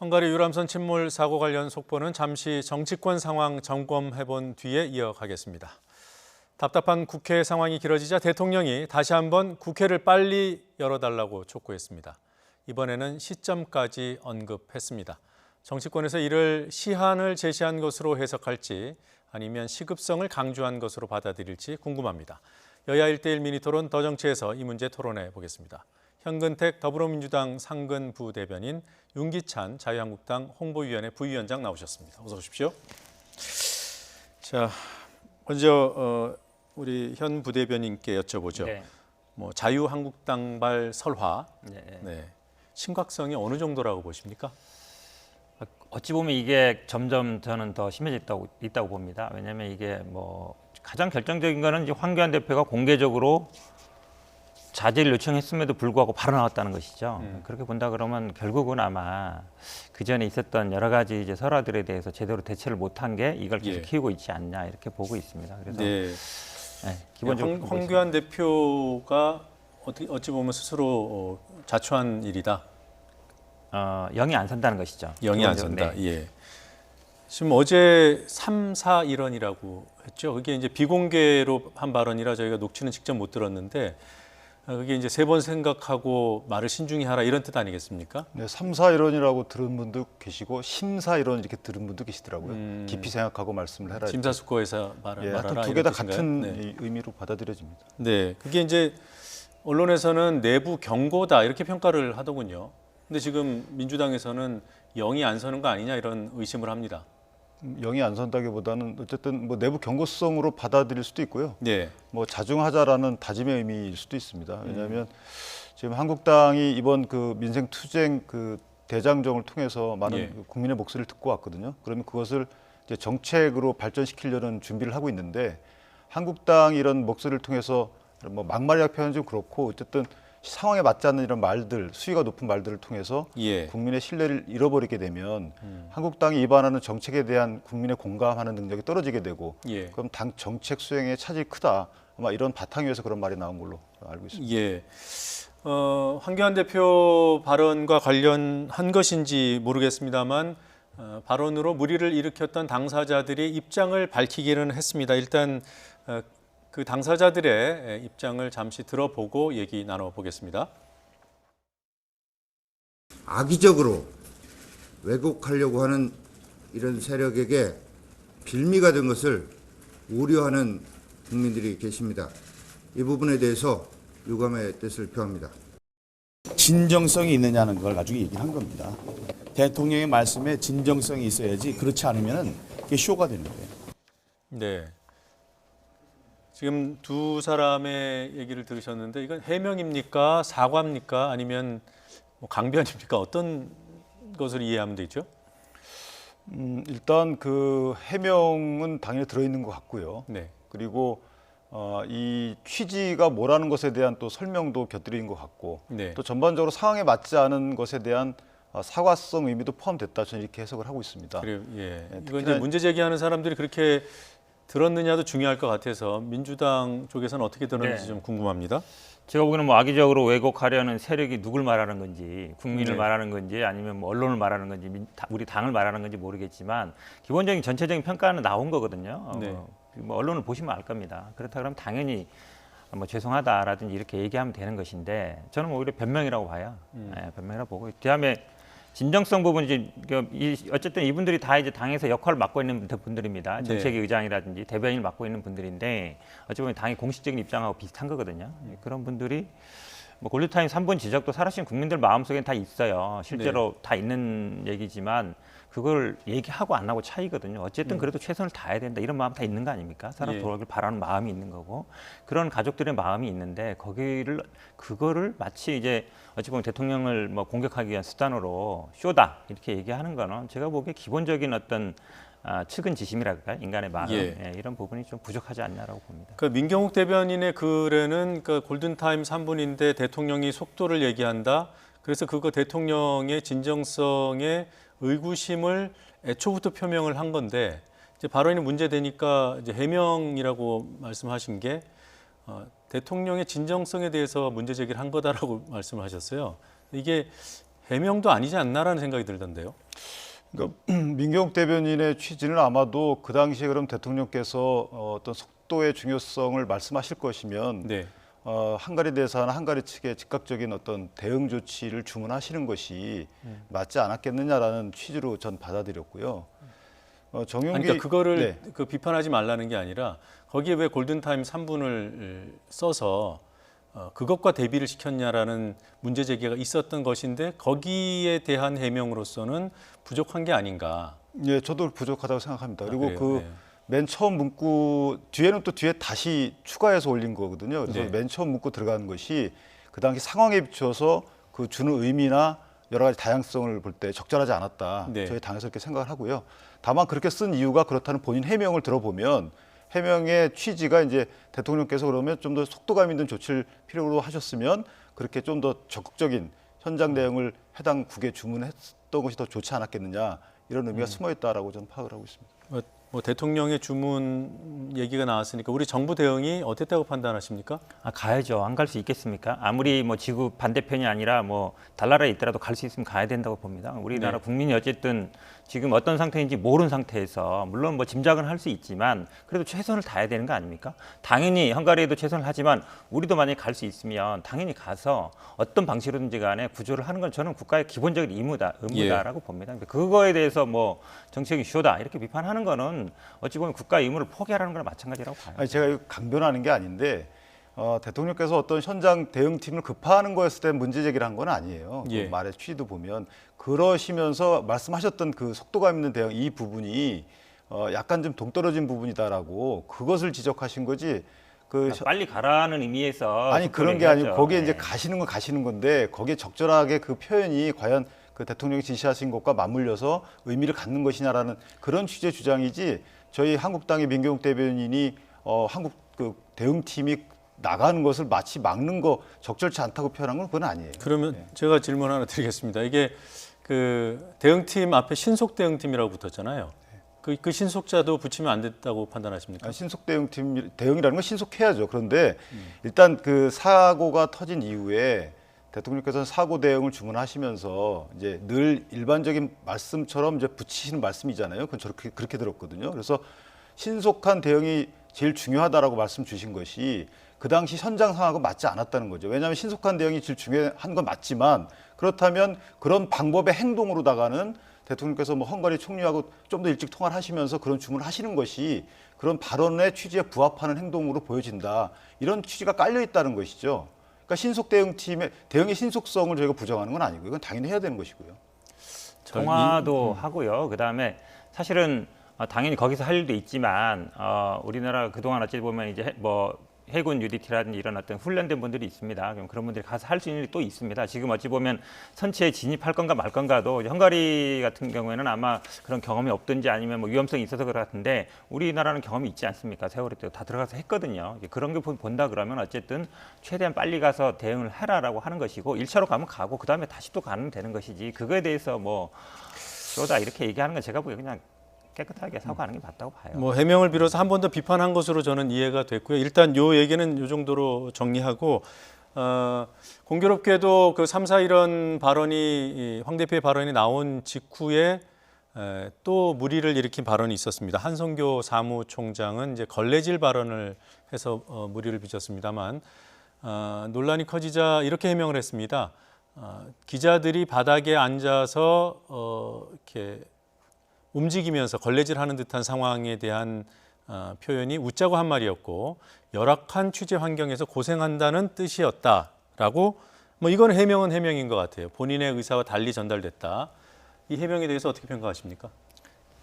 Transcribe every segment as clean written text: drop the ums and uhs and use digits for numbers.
헝가리 유람선 침몰 사고 관련 속보는 잠시 정치권 상황 점검해본 뒤에 이어가겠습니다. 답답한 국회 상황이 길어지자 대통령이 다시 한번 국회를 빨리 열어달라고 촉구했습니다. 이번에는 시점까지 언급했습니다. 정치권에서 이를 시한을 제시한 것으로 해석할지 아니면 시급성을 강조한 것으로 받아들일지 궁금합니다. 여야 1대1 미니토론 더 정치에서 이 문제 토론해 보겠습니다. 현근택 더불어민주당 상근 부대변인, 윤기찬 자유한국당 홍보위원회 부위원장 나오셨습니다. 어서 오십시오. 자, 먼저 우리 현 부대변인께 여쭤보죠. 네. 자유한국당발 설화, 네. 심각성이 어느 정도라고 보십니까? 어찌 보면 이게 점점 저는 더 심해졌다고 있다고 봅니다. 왜냐하면 이게 가장 결정적인 거는 이제 황교안 대표가 공개적으로 자제를 요청했음에도 불구하고 바로 나왔다는 것이죠. 그렇게 본다 그러면 결국은 아마 그 전에 있었던 여러 가지 이제 설화들에 대해서 제대로 대처를 못한 게 이걸 계속 키우고 있지 않냐 이렇게 보고 있습니다. 그래서 기본적으로 황교안 대표가 어찌 보면 스스로 자초한 일이다. 영이 안 선다는 것이죠. 영이 안 선다. 네. 예. 지금 어제 3, 4 일언이라고 했죠. 그게 이제 비공개로 한 발언이라 저희가 녹취는 직접 못 들었는데 그게 이제 3번 생각하고 말을 신중히 하라 이런 뜻 아니겠습니까? 네, 3, 4 일언이라고 들은 분도 계시고 심사 일언 이렇게 들은 분도 계시더라고요. 깊이 생각하고 말씀을 해라. 심사숙고해서 말하라. 두 개 다 같은 의미로 받아들여집니다. 네, 그게 이제 언론에서는 내부 경고다 이렇게 평가를 하더군요. 근데 지금 민주당에서는 영이 안 서는 거 아니냐 이런 의심을 합니다. 영이 안 선다기보다는 어쨌든 내부 경고성으로 받아들일 수도 있고요. 네. 자중하자라는 다짐의 의미일 수도 있습니다. 왜냐하면 지금 한국당이 이번 그 민생투쟁 그 대장정을 통해서 많은 국민의 목소리를 듣고 왔거든요. 그러면 그것을 이제 정책으로 발전시키려는 준비를 하고 있는데 한국당이 이런 목소리를 통해서 막말이라 표현은 좀 그렇고 어쨌든 상황에 맞지 않는 이런 말들, 수위가 높은 말들을 통해서 국민의 신뢰를 잃어버리게 되면 한국당이 위반하는 정책에 대한 국민의 공감하는 능력이 떨어지게 되고 그럼 당 정책 수행의 차질이 크다. 아마 이런 바탕 위에서 그런 말이 나온 걸로 알고 있습니다. 황교안 대표 발언과 관련한 것인지 모르겠습니다만 발언으로 물의를 일으켰던 당사자들이 입장을 밝히기는 했습니다. 일단 그 당사자들의 입장을 잠시 들어보고 얘기 나눠보겠습니다. 악의적으로 왜곡하려고 하는 이런 세력에게 빌미가 된 것을 우려하는 국민들이 계십니다. 이 부분에 대해서 유감의 뜻을 표합니다. 진정성이 있느냐는 걸 가지고 얘기한 겁니다. 대통령의 말씀에 진정성이 있어야지 그렇지 않으면 그게 쇼가 되는 거예요. 네. 지금 두 사람의 얘기를 들으셨는데 이건 해명입니까? 사과입니까? 아니면 강변입니까? 어떤 것을 이해하면 되죠? 일단 그 해명은 당연히 들어있는 것 같고요. 네. 그리고 이 취지가 뭐라는 것에 대한 또 설명도 곁들인 것 같고 또 전반적으로 상황에 맞지 않은 것에 대한 사과성 의미도 포함됐다. 저는 이렇게 해석을 하고 있습니다. 그래요. 이거 이제 문제 제기하는 사람들이 그렇게 들었느냐도 중요할 것 같아서 민주당 쪽에서는 어떻게 들었는지 좀 궁금합니다. 제가 보기에는 악의적으로 왜곡하려는 세력이 누굴 말하는 건지, 국민을 말하는 건지, 아니면 언론을 말하는 건지, 우리 당을 말하는 건지 모르겠지만 기본적인 전체적인 평가는 나온 거거든요. 언론을 보시면 알 겁니다. 그렇다 그러면 당연히 죄송하다라든지 이렇게 얘기하면 되는 것인데 저는 오히려 변명이라고 봐요. 변명이라고 보고 그다음에 진정성 부분이 어쨌든 이분들이 다 이제 당에서 역할을 맡고 있는 분들입니다. 정책위 의장이라든지 대변인을 맡고 있는 분들인데 어찌 보면 당의 공식적인 입장하고 비슷한 거거든요. 그런 분들이 골든타임 3분 지적도 살아신 국민들 마음속엔 다 있어요. 실제로 다 있는 얘기지만 그걸 얘기하고 안 하고 차이거든요. 어쨌든 그래도 최선을 다해야 된다 이런 마음 다 있는 거 아닙니까? 사람 돌아오길 바라는 마음이 있는 거고 그런 가족들의 마음이 있는데 그거를 마치 이제 어찌 보면 대통령을 공격하기 위한 수단으로 쇼다 이렇게 얘기하는 거는 제가 보기에 기본적인 어떤 측은지심이랄까요? 인간의 마음 이런 부분이 좀 부족하지 않냐라고 봅니다. 그러니까 민경욱 대변인의 글에는 골든타임 3분인데 대통령이 속도를 얘기한다. 그래서 그거 대통령의 진정성에 의구심을 애초부터 표명을 한 건데 이제 발언이 문제되니까 이제 해명이라고 말씀하신 게 대통령의 진정성에 대해서 문제 제기를 한 거다라고 말씀하셨어요. 이게 해명도 아니지 않나라는 생각이 들던데요. 그러니까 민경욱 대변인의 취지는 아마도 그 당시에 그럼 대통령께서 어떤 속도의 중요성을 말씀하실 것이면 네. 헝가리 대사나 헝가리 측의 즉각적인 어떤 대응 조치를 주문하시는 것이 맞지 않았겠느냐라는 취지로 전 받아들였고요. 정용기 아니, 그러니까 그거를 네. 그 비판하지 말라는 게 아니라 거기에 왜 골든타임 3분을 써서 그것과 대비를 시켰냐라는 문제 제기가 있었던 것인데 거기에 대한 해명으로서는 부족한 게 아닌가. 예, 저도 부족하다고 생각합니다. 그리고 그래요? 그 네. 맨 처음 문구 뒤에는 또 뒤에 다시 추가해서 올린 거거든요. 그래서 네. 맨 처음 문구 들어가는 것이 그 당시 상황에 비춰서 그 주는 의미나 여러 가지 다양성을 볼 때 적절하지 않았다. 네. 저희 당에서 이렇게 생각을 하고요. 다만 그렇게 쓴 이유가 그렇다는 본인 해명을 들어보면 해명의 취지가 이제 대통령께서 그러면 좀 더 속도감 있는 조치를 필요로 하셨으면 그렇게 좀 더 적극적인 현장 대응을 해당 국에 주문했던 것이 더 좋지 않았겠느냐 이런 의미가 숨어 있다라고 저는 파악을 하고 있습니다. 뭐 대통령의 주문 얘기가 나왔으니까 우리 정부 대응이 어땠다고 판단하십니까? 가야죠. 안 갈 수 있겠습니까? 아무리 뭐 지구 반대편이 아니라 뭐 달나라에 있더라도 갈 수 있으면 가야 된다고 봅니다. 우리나라 네. 국민이 어쨌든 지금 어떤 상태인지 모르는 상태에서 물론 뭐 짐작은 할 수 있지만 그래도 최선을 다해야 되는 거 아닙니까? 당연히 헝가리에도 최선을 하지만 우리도 만약에 갈 수 있으면 당연히 가서 어떤 방식으로든지 간에 구조를 하는 건 저는 국가의 기본적인 의무다라고 봅니다. 그거에 대해서 뭐 정치적인 쇼다 이렇게 비판하는 거는 어찌 보면 국가 의무를 포기하라는 거나 마찬가지라고 봐요. 아니, 제가 이거 강변하는 게 아닌데 대통령께서 어떤 현장 대응팀을 급파하는 거였을 때 문제 제기를 한 건 아니에요. 예. 그 말의 취지도 보면 그러시면서 말씀하셨던 그 속도감 있는 대응 이 부분이 약간 좀 동떨어진 부분이다라고 그것을 지적하신 거지. 빨리 가라는 의미에서 아니 그런 게 속도를 아니고 해야죠. 거기에 이제 네. 가시는 건 가시는 건데 거기에 적절하게 그 표현이 과연 그 대통령이 지시하신 것과 맞물려서 의미를 갖는 것이냐라는 그런 취지의 주장이지 저희 한국당의 민경욱 대변인이 한국 그 대응팀이 나가는 것을 마치 막는 거 적절치 않다고 표현한 건 그건 아니에요. 그러면 제가 질문 하나 드리겠습니다. 이게 그 대응팀 앞에 신속 대응팀이라고 붙었잖아요. 그 신속자도 붙이면 안 됐다고 판단하십니까? 신속 대응팀 대응이라는 건 신속해야죠. 그런데 일단 그 사고가 터진 이후에 대통령께서는 사고 대응을 주문하시면서 이제 늘 일반적인 말씀처럼 이제 붙이시는 말씀이잖아요. 그건 저렇게 그렇게 들었거든요. 그래서 신속한 대응이 제일 중요하다라고 말씀 주신 것이 그 당시 현장 상황하고 맞지 않았다는 거죠. 왜냐하면 신속한 대응이 제일 중요한 건 맞지만 그렇다면 그런 방법의 행동으로다가는 대통령께서 뭐 헝가리 총리하고 좀 더 일찍 통화를 하시면서 그런 주문을 하시는 것이 그런 발언의 취지에 부합하는 행동으로 보여진다. 이런 취지가 깔려 있다는 것이죠. 그러니까 신속 대응팀의 대응의 신속성을 저희가 부정하는 건 아니고요. 이건 당연히 해야 되는 것이고요. 통화도 하고요. 그다음에 사실은 당연히 거기서 할 일도 있지만 우리나라 그동안 어찌 보면 이제 뭐 해군 UDT라든지 이런 어떤 훈련된 분들이 있습니다. 그럼 그런 분들이 가서 할 수 있는 일이 또 있습니다. 지금 어찌 보면 선체에 진입할 건가 말 건가도 헝가리 같은 경우에는 아마 그런 경험이 없든지 아니면 뭐 위험성이 있어서 그럴 것 같은데 우리나라는 경험이 있지 않습니까? 세월호 때 다 들어가서 했거든요. 그런 게 본다 그러면 어쨌든 최대한 빨리 가서 대응을 해라라고 하는 것이고 1차로 가면 가고 그다음에 다시 또 가면 되는 것이지 그거에 대해서 뭐 쇼다 이렇게 얘기하는 건 제가 보기에 그냥 깨끗하게 사과하는 게 맞다고 봐요. 뭐 해명을 빌어서 한 번 더 비판한 것으로 저는 이해가 됐고요. 일단 요 얘기는 요 정도로 정리하고 공교롭게도 그 3, 4 이런 발언이 황 대표의 발언이 나온 직후에 또 물의를 일으킨 발언이 있었습니다. 한성교 사무총장은 이제 걸레질 발언을 해서 물의를 빚었습니다만 논란이 커지자 이렇게 해명을 했습니다. 기자들이 바닥에 앉아서 이렇게 움직이면서 걸레질하는 듯한 상황에 대한 표현이 웃자고 한 말이었고 열악한 취재 환경에서 고생한다는 뜻이었다라고 뭐 이건 해명은 해명인 것 같아요. 본인의 의사와 달리 전달됐다. 이 해명에 대해서 어떻게 평가하십니까?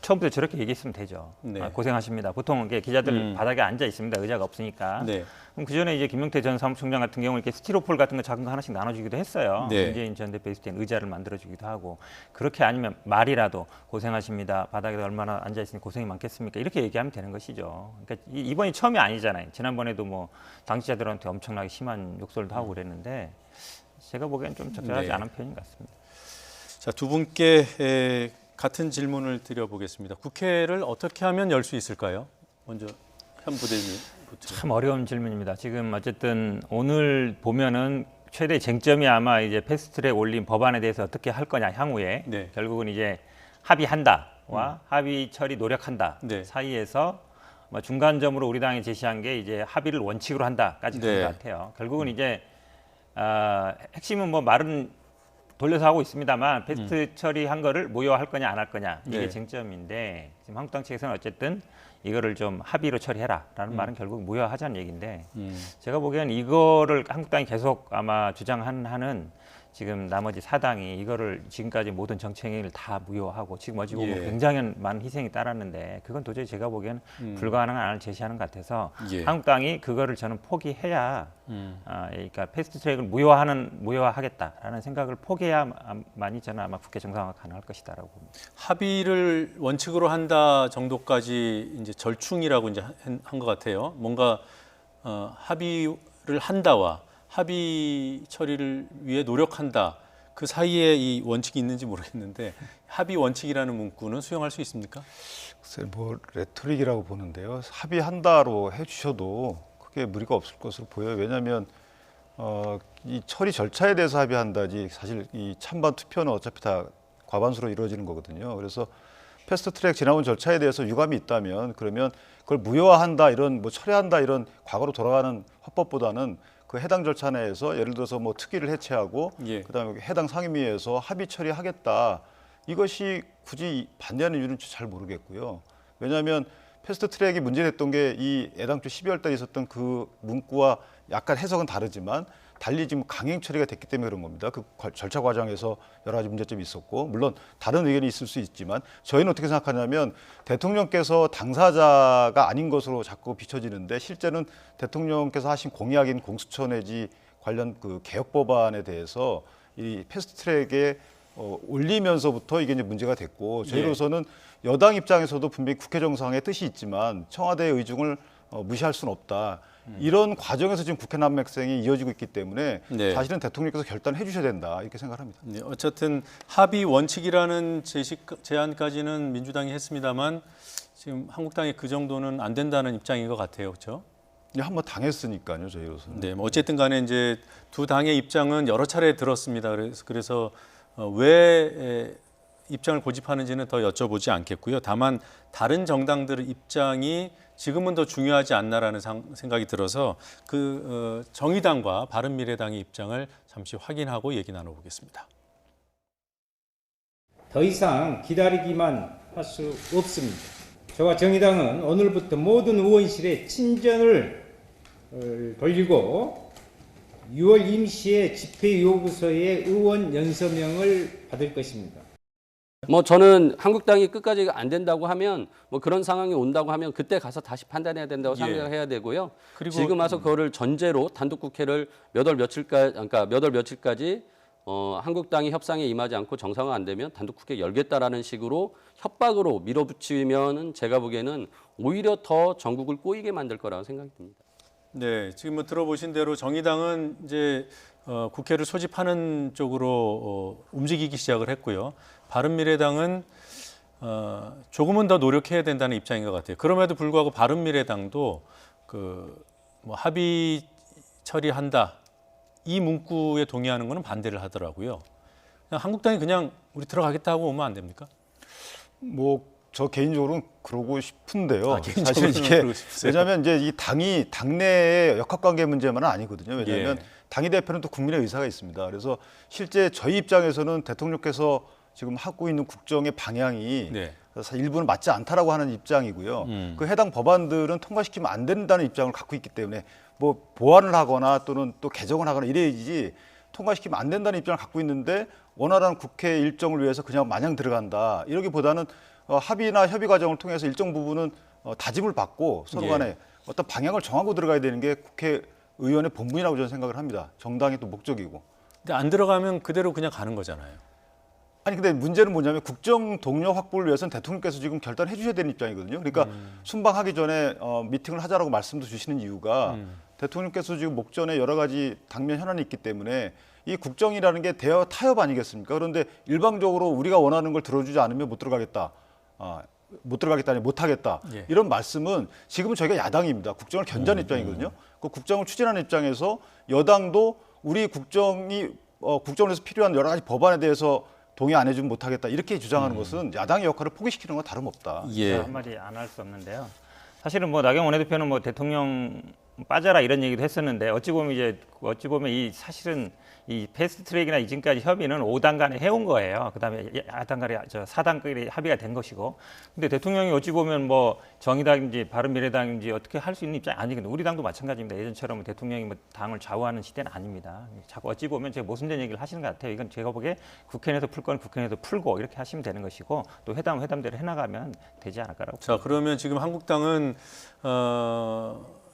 처음부터 저렇게 얘기했으면 되죠. 네. 고생하십니다. 보통 이게 기자들 바닥에 앉아 있습니다. 의자가 없으니까. 네. 그럼 그 전에 이제 김용태 전 사무총장 같은 경우 이렇게 스티로폴 같은 거 작은 거 하나씩 나눠주기도 했어요. 네. 문재인 전 대표 있을 때는 의자를 만들어주기도 하고 그렇게 아니면 말이라도 고생하십니다. 바닥에 얼마나 앉아 있으니 고생이 많겠습니까? 이렇게 얘기하면 되는 것이죠. 그러니까 이번이 처음이 아니잖아요. 지난번에도 뭐 당시자들한테 엄청나게 심한 욕설도 하고 그랬는데 제가 보기엔 좀 적절하지 네. 않은 표현인 것 같습니다. 자, 두 분께 같은 질문을 드려보겠습니다. 국회를 어떻게 하면 열 수 있을까요? 먼저 현 부대표님. 참 어려운 질문입니다. 지금 어쨌든 오늘 보면은 최대 쟁점이 아마 이제 패스트트랙 올린 법안에 대해서 어떻게 할 거냐 향후에 네. 결국은 이제 합의한다와 합의 처리 노력한다 네. 사이에서 뭐 중간점으로 우리 당이 제시한 게 이제 합의를 원칙으로 한다까지 네. 된 것 같아요. 결국은 이제 핵심은 뭐 말은 돌려서 하고 있습니다만 패스트 처리한 거를 무효화할 거냐 안 할 거냐 이게 네. 쟁점인데 지금 한국당 측에서는 어쨌든 이거를 좀 합의로 처리해라라는 말은 결국 무효화하자는 얘기인데 제가 보기에는 이거를 한국당이 계속 아마 주장하는 지금 나머지 사당이 이거를 지금까지 모든 정책을 다 무효하고 지금 어찌 보면 예. 굉장히 많은 희생이 따랐는데 그건 도저히 제가 보기에는 불가능한 안을 제시하는 것 같아서 예. 한국당이 그거를 저는 포기해야 그러니까 패스트트랙을 무효화하겠다라는 생각을 포기해야만이 저는 아마 국회 정상화가 가능할 것이다라고 봅니다. 합의를 원칙으로 한다 정도까지 이제 절충이라고 이제 한 것 같아요. 뭔가 합의를 한다와 합의 처리를 위해 노력한다. 그 사이에 이 원칙이 있는지 모르겠는데 합의 원칙이라는 문구는 수용할 수 있습니까? 글쎄 뭐 레토릭이라고 보는데요. 합의한다로 해주셔도 크게 무리가 없을 것으로 보여요. 왜냐하면 이 처리 절차에 대해서 합의한다지 사실 이 찬반 투표는 어차피 다 과반수로 이루어지는 거거든요. 그래서 패스트트랙 지나온 절차에 대해서 유감이 있다면 그러면 그걸 무효화한다 이런 뭐 철회한다 이런 과거로 돌아가는 화법보다는 그 해당 절차 내에서 예를 들어서 뭐 특위를 해체하고 예. 그다음에 해당 상임위에서 합의 처리하겠다. 이것이 굳이 반대하는 이유는 잘 모르겠고요. 왜냐하면 패스트트랙이 문제됐던 게 이 애당초 12월 달에 있었던 그 문구와 약간 해석은 다르지만 달리 지금 강행 처리가 됐기 때문에 그런 겁니다. 그 절차 과정에서 여러 가지 문제점이 있었고 물론 다른 의견이 있을 수 있지만 저희는 어떻게 생각하냐면 대통령께서 당사자가 아닌 것으로 자꾸 비춰지는데 실제는 대통령께서 하신 공약인 공수처 내지 관련 그 개혁 법안에 대해서 이 패스트트랙에 올리면서부터 이게 이제 문제가 됐고 저희로서는 여당 입장에서도 분명히 국회 정상의 뜻이 있지만 청와대의 의중을 무시할 수는 없다. 이런 과정에서 지금 국회 난맥생이 이어지고 있기 때문에 네. 사실은 대통령께서 결단해 주셔야 된다 이렇게 생각합니다. 네, 어쨌든 합의 원칙이라는 제안까지는 민주당이 했습니다만 지금 한국당이 그 정도는 안 된다는 입장인 것 같아요, 그렇죠? 한번 당했으니까요, 저희로서는. 네, 뭐 어쨌든 간에 이제 두 당의 입장은 여러 차례 들었습니다. 그래서 왜 입장을 고집하는지는 더 여쭤보지 않겠고요. 다만 다른 정당들의 입장이 지금은 더 중요하지 않나라는 생각이 들어서 그 정의당과 바른미래당의 입장을 잠시 확인하고 얘기 나눠보겠습니다. 더 이상 기다리기만 할 수 없습니다. 저와 정의당은 오늘부터 모든 의원실에 친전을 돌리고 6월 임시의 집회요구서의 의원 연서명을 받을 것입니다. 뭐 저는 한국당이 끝까지 안 된다고 하면 뭐 그런 상황이 온다고 하면 그때 가서 다시 판단해야 된다고 생각해야 되고요. 그리고 지금 와서 그거를 전제로 단독 국회를 몇 월 며칠까지 한국당이 협상에 임하지 않고 정상화 안 되면 단독 국회 열겠다라는 식으로 협박으로 밀어붙이면은 제가 보기에는 오히려 더 전국을 꼬이게 만들 거라고 생각이 듭니다. 네, 지금 뭐 들어보신 대로 정의당은 이제 국회를 소집하는 쪽으로 움직이기 시작을 했고요. 바른미래당은 조금은 더 노력해야 된다는 입장인 것 같아요. 그럼에도 불구하고 바른미래당도 뭐 합의 처리한다 이 문구에 동의하는 것은 반대를 하더라고요. 그냥 한국당이 그냥 우리 들어가겠다 하고 오면 안 됩니까? 뭐 저 개인적으로는 그러고 싶은데요. 개인적으로는 사실 이게 그러고 싶으세요? 왜냐하면 이제 이 당이 당내의 역학관계 문제만은 아니거든요. 왜냐하면 당의 대표는 또 국민의 의사가 있습니다. 그래서 실제 저희 입장에서는 대통령께서 지금 하고 있는 국정의 방향이 사실 일부는 맞지 않다라고 하는 입장이고요. 그 해당 법안들은 통과시키면 안 된다는 입장을 갖고 있기 때문에 뭐 보완을 하거나 또는 또 개정을 하거나 이래야지 통과시키면 안 된다는 입장을 갖고 있는데 원활한 국회 일정을 위해서 그냥 마냥 들어간다. 이러기보다는 합의나 협의 과정을 통해서 일정 부분은 다짐을 받고 서로 간에 어떤 방향을 정하고 들어가야 되는 게 국회의원의 본분이라고 저는 생각을 합니다. 정당의 또 목적이고. 근데 안 들어가면 그대로 그냥 가는 거잖아요. 아니 근데 문제는 뭐냐면 국정 동력 확보를 위해서는 대통령께서 지금 결단해 주셔야 되는 입장이거든요. 그러니까 순방하기 전에 미팅을 하자라고 말씀도 주시는 이유가 대통령께서 지금 목전에 여러 가지 당면 현안이 있기 때문에 이 국정이라는 게 대여 타협 아니겠습니까? 그런데 일방적으로 우리가 원하는 걸 들어주지 않으면 못 들어가겠다. 아니 못하겠다. 이런 말씀은 지금은 저희가 야당입니다. 국정을 견제하는 입장이거든요. 그 국정을 추진하는 입장에서 여당도 우리 국정이 국정에서 필요한 여러 가지 법안에 대해서 동의 안 해주면 못하겠다 이렇게 주장하는 것은 야당의 역할을 포기시키는 건 다름없다. 예. 한마디 안 할 수 없는데요. 사실은 뭐 나경원 원내대표는 뭐 대통령 빠져라 이런 얘기도 했었는데 어찌 보면 이 사실은 이 패스트트랙이나 이전까지 협의는 5당 간에 해온 거예요. 그다음에 야당 간에 4당끼리 합의가 된 것이고. 근데 대통령이 어찌 보면 뭐 정의당인지 바른미래당인지 어떻게 할 수 있는 입장이 아니거든요. 우리 당도 마찬가지입니다. 예전처럼 대통령이 뭐 당을 좌우하는 시대는 아닙니다. 자꾸 어찌 보면 제가 모순된 얘기를 하시는 것 같아요. 이건 제가 보기에 국회 내에서 풀 건 국회 내에서 풀고 이렇게 하시면 되는 것이고 또 회담대로 해나가면 되지 않을까라고. 자, 그러면 지금 한국당은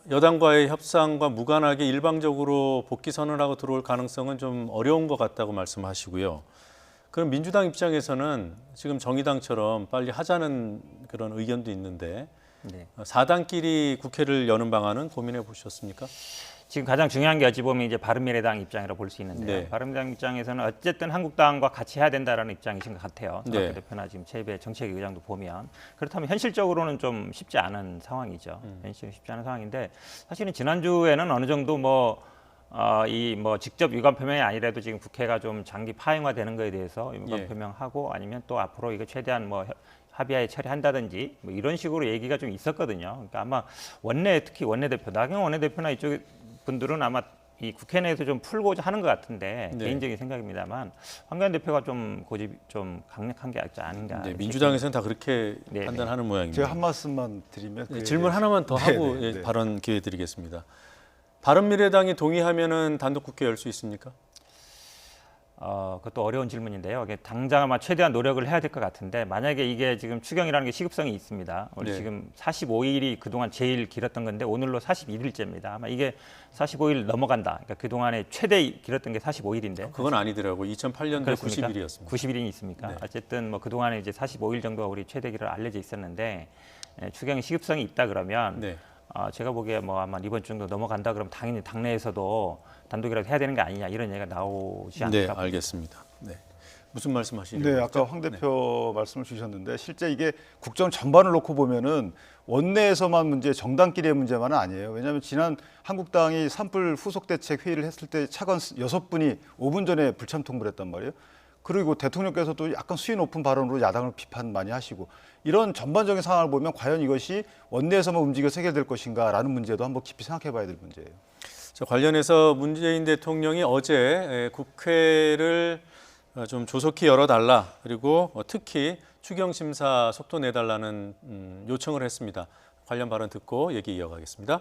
여당과의 협상과 무관하게 일방적으로 복귀 선언하고 들어올 가능성은 좀 어려운 것 같다고 말씀하시고요. 그럼 민주당 입장에서는 지금 정의당처럼 빨리 하자는 그런 의견도 있는데 네. 4당끼리 국회를 여는 방안은 고민해 보셨습니까? 지금 가장 중요한 게 어찌 보면 이제 바른미래당 입장이라고 볼 수 있는데요. 네. 바른미래당 입장에서는 어쨌든 한국당과 같이 해야 된다라는 입장이신 것 같아요. 네. 대표나 지금 최배 정책위의장도 보면 그렇다면 현실적으로는 좀 쉽지 않은 상황이죠. 현실적으로 쉽지 않은 상황인데 사실은 지난주에는 어느 정도 이 직접 유감 표명이 아니라도 지금 국회가 좀 장기 파행화되는 거에 대해서 유감 예. 표명하고 아니면 또 앞으로 이거 최대한 합의하에 처리한다든지 이런 식으로 얘기가 좀 있었거든요. 그러니까 아마 특히 원내대표 나경원 원내대표나 이쪽 분들은 아마 이 국회 내에서 좀 풀고자 하는 것 같은데 네. 개인적인 생각입니다만 황교안 대표가 좀 고집이 좀 강력한 게 아닌가. 네, 민주당에서는 다 그렇게 네, 판단하는 모양입니다. 제가 한 말씀만 드리면 네, 질문 하나만 더 하고 네, 네, 네. 발언 기회 드리겠습니다. 바른미래당이 동의하면은 단독 국회 열 수 있습니까? 그것도 어려운 질문인데요. 이게 당장 아마 최대한 노력을 해야 될 것 같은데 만약에 이게 지금 추경이라는 게 시급성이 있습니다. 우리 네. 지금 45일이 그동안 제일 길었던 건데 오늘로 41일째입니다. 아마 이게 45일 넘어간다. 그러니까 그동안에 최대 길었던 게 45일인데. 그건 아니더라고. 2008년도에 90일이었습니다. 90일이 있습니까? 네. 어쨌든 그동안에 이제 45일 정도가 우리 최대 길로 알려져 있었는데 추경이 시급성이 있다 그러면 네. 제가 보기에 아마 이번 주 정도 넘어간다 그러면 당연히 당내에서도 단독이라도 해야 되는 게 아니냐 이런 얘기가 나오지 않을까. 네, 알겠습니다. 네. 무슨 말씀하시는지. 네, 아까 황 대표 말씀을 주셨는데 실제 이게 국정 전반을 놓고 보면은 원내에서만 문제, 정당끼리의 문제만은 아니에요. 왜냐하면 지난 한국당이 산불 후속 대책 회의를 했을 때 차관 6분이 5분 전에 불참 통보를 했단 말이에요. 그리고 대통령께서도 약간 수위 높은 발언으로 야당을 비판 많이 하시고 이런 전반적인 상황을 보면 과연 이것이 원내에서만 움직여서 해결될 것인가라는 문제도 한번 깊이 생각해 봐야 될 문제예요. 자, 관련해서 문재인 대통령이 어제 국회를 좀 조속히 열어달라 그리고 특히 추경심사 속도 내달라는 요청을 했습니다. 관련 발언 듣고 얘기 이어가겠습니다.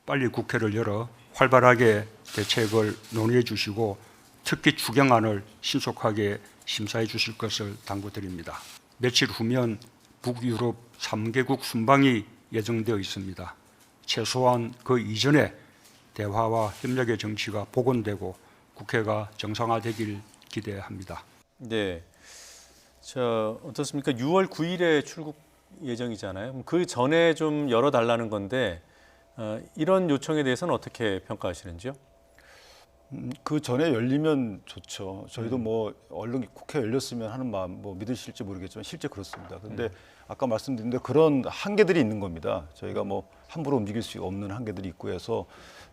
빨리 국회를 열어 활발하게 대책을 논의해 주시고 특히 추경안을 신속하게 심사해 주실 것을 당부드립니다. 며칠 후면 북유럽 3개국 순방이 예정되어 있습니다. 최소한 그 이전에 대화와 협력의 정치가 복원되고 국회가 정상화되길 기대합니다. 네. 자, 어떻습니까? 6월 9일에 출국 예정이잖아요. 그 전에 좀 열어달라는 건데 이런 요청에 대해서는 어떻게 평가하시는지요? 그 전에 열리면 좋죠. 저희도 얼른 국회 열렸으면 하는 마음 믿으실지 모르겠지만 실제 그렇습니다. 그런데 아까 말씀드린 대로 그런 한계들이 있는 겁니다. 저희가 함부로 움직일 수 없는 한계들이 있고 해서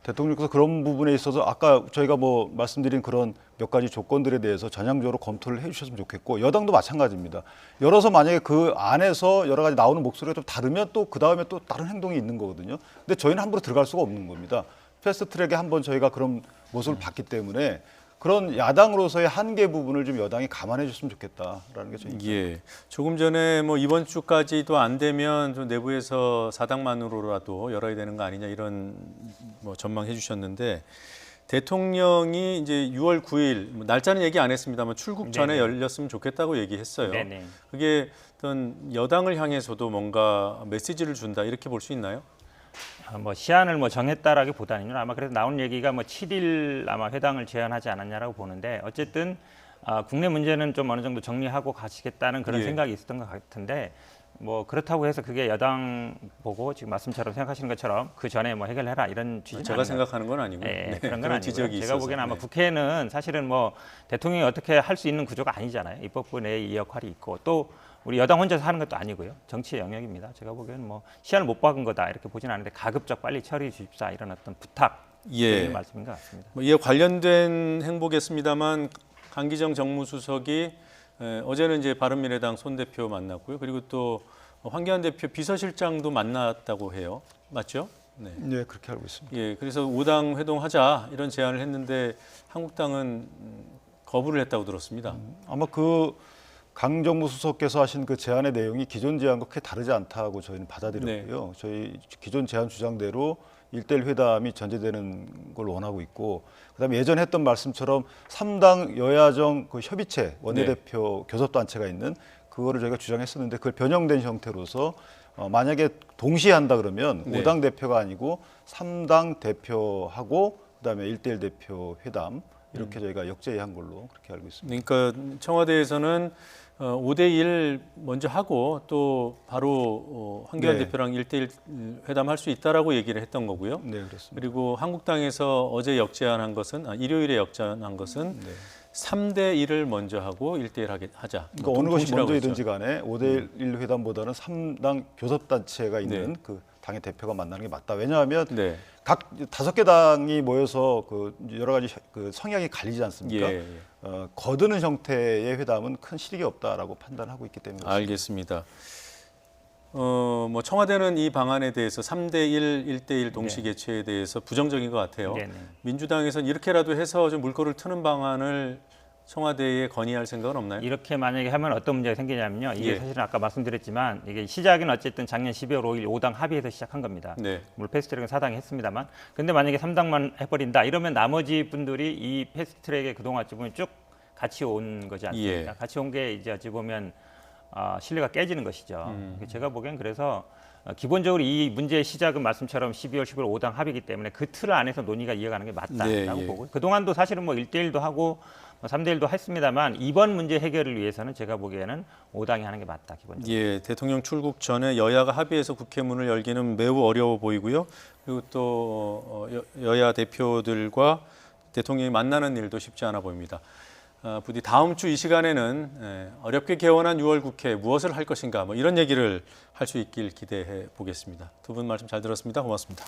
대통령께서 그런 부분에 있어서 아까 저희가 말씀드린 그런 몇 가지 조건들에 대해서 전향적으로 검토를 해주셨으면 좋겠고 여당도 마찬가지입니다. 열어서 만약에 그 안에서 여러 가지 나오는 목소리가 좀 다르면 또 그 다음에 또 다른 행동이 있는 거거든요. 근데 저희는 함부로 들어갈 수가 없는 겁니다. 패스트트랙에 한번 저희가 그런 모습을 봤기 때문에 그런 야당으로서의 한계 부분을 좀 여당이 감안해 줬으면 좋겠다라는 게 저희 입장입니다. 예. 조금 전에 이번 주까지도 안 되면 좀 내부에서 사당만으로라도 열어야 되는 거 아니냐 이런 전망해 주셨는데 대통령이 이제 6월 9일 날짜는 얘기 안 했습니다만 출국 전에 네네. 열렸으면 좋겠다고 얘기했어요. 네네. 그게 어떤 여당을 향해서도 뭔가 메시지를 준다 이렇게 볼 수 있나요? 시한을 정했다라기보다는 아마 그래도 나온 얘기가 7일 아마 회당을 제안하지 않았냐라고 보는데 어쨌든 국내 문제는 좀 어느 정도 정리하고 가시겠다는 그런 예. 생각이 있었던 것 같은데 그렇다고 해서 그게 여당 보고 지금 말씀처럼 생각하시는 것처럼 그 전에 해결해라 이런 취지는 제가 생각하는 건 아니고 네, 그런 건 그런 아니고요. 지적이 제가 있어서. 보기에는 아마 네. 국회는 사실은 대통령이 어떻게 할 수 있는 구조가 아니잖아요. 입법부 내에 이 역할이 있고 또 우리 여당 혼자서 하는 것도 아니고요. 정치의 영역입니다. 제가 보기에는 시한을 못 박은 거다 이렇게 보지는 않는데 가급적 빨리 처리해 주십사 이런 어떤 부탁 예. 드리는 말씀인 것 같습니다. 뭐 이에 관련된 행보겠습니다만 강기정 정무수석이 어제는 이제 바른미래당 손 대표 만났고요. 그리고 또 황교안 대표 비서실장도 만났다고 해요. 맞죠? 네. 네, 그렇게 알고 있습니다. 예, 그래서 5당 회동하자 이런 제안을 했는데 한국당은 거부를 했다고 들었습니다. 아마 그 강 정무수석께서 하신 그 제안의 내용이 기존 제안과 크게 다르지 않다고 저희는 받아들였고요. 저희 기존 제안 주장대로 1대1 회담이 전제되는 걸 원하고 있고, 그다음에 예전에 했던 말씀처럼 3당 여야정 그 협의체 원내대표 교섭단체가 있는 그거를 저희가 주장했었는데 그걸 변형된 형태로서 만약에 동시에 한다 그러면 네. 5당 대표가 아니고 3당 대표하고 그다음에 1대1 대표 회담 이렇게 저희가 역제의한 걸로 그렇게 알고 있습니다. 그러니까 청와대에서는 5대1 먼저 하고 또 바로 황교안 네. 대표랑 1대1 회담할 수 있다라고 얘기를 했던 거고요. 네, 그렇습니다. 그리고 한국당에서 어제 역제안한 것은 일요일에 역제안한 것은 3대1을 먼저 하고 1대1 하자. 그러니까 어느 것이 동시라고 먼저이든지 했죠. 간에 5대1 회담보다는 3당 교섭단체가 있는 네. 그 당의 대표가 만나는 게 맞다. 왜냐하면 네. 각 5개 당이 모여서 그 여러 가지 그 성향이 갈리지 않습니까? 예. 거드는 형태의 회담은 큰 실익이 없다라고 판단하고 있기 때문에 그렇습니다. 알겠습니다. 뭐 청와대는 이 방안에 대해서 3대1, 1대1 동시 개최에 대해서 부정적인 것 같아요. 네, 네. 민주당에서는 이렇게라도 해서 좀 물꼬를 트는 방안을 청와대에 건의할 생각은 없나요? 이렇게 만약에 하면 어떤 문제가 생기냐면요. 이게 예. 사실은 아까 말씀드렸지만 이게 시작은 어쨌든 작년 12월 5일 5당 합의해서 시작한 겁니다. 네. 물론 패스트트랙은 4당이 했습니다만, 근데 만약에 3당만 해버린다 이러면 나머지 분들이 이 패스트트랙에 그동안 어찌 보면 쭉 같이 온 거지 않습니까? 예. 같이 온 게 이제 어찌 보면 신뢰가 깨지는 것이죠. 제가 보기엔 그래서 기본적으로 이 문제의 시작은 말씀처럼 12월 15일 5당 합의이기 때문에 그 틀 안에서 논의가 이어가는 게 맞다라고 네, 예. 보고요. 그동안도 사실은 뭐 1대1도 하고 3대1도 했습니다만 이번 문제 해결을 위해서는 제가 보기에는 5당이 하는 게 맞다 기본적으로. 예, 대통령 출국 전에 여야가 합의해서 국회 문을 열기는 매우 어려워 보이고요. 그리고 또 여야 대표들과 대통령이 만나는 일도 쉽지 않아 보입니다. 부디 다음 주 이 시간에는 어렵게 개원한 6월 국회 무엇을 할 것인가 뭐 이런 얘기를 할 수 있길 기대해 보겠습니다. 두 분 말씀 잘 들었습니다. 고맙습니다.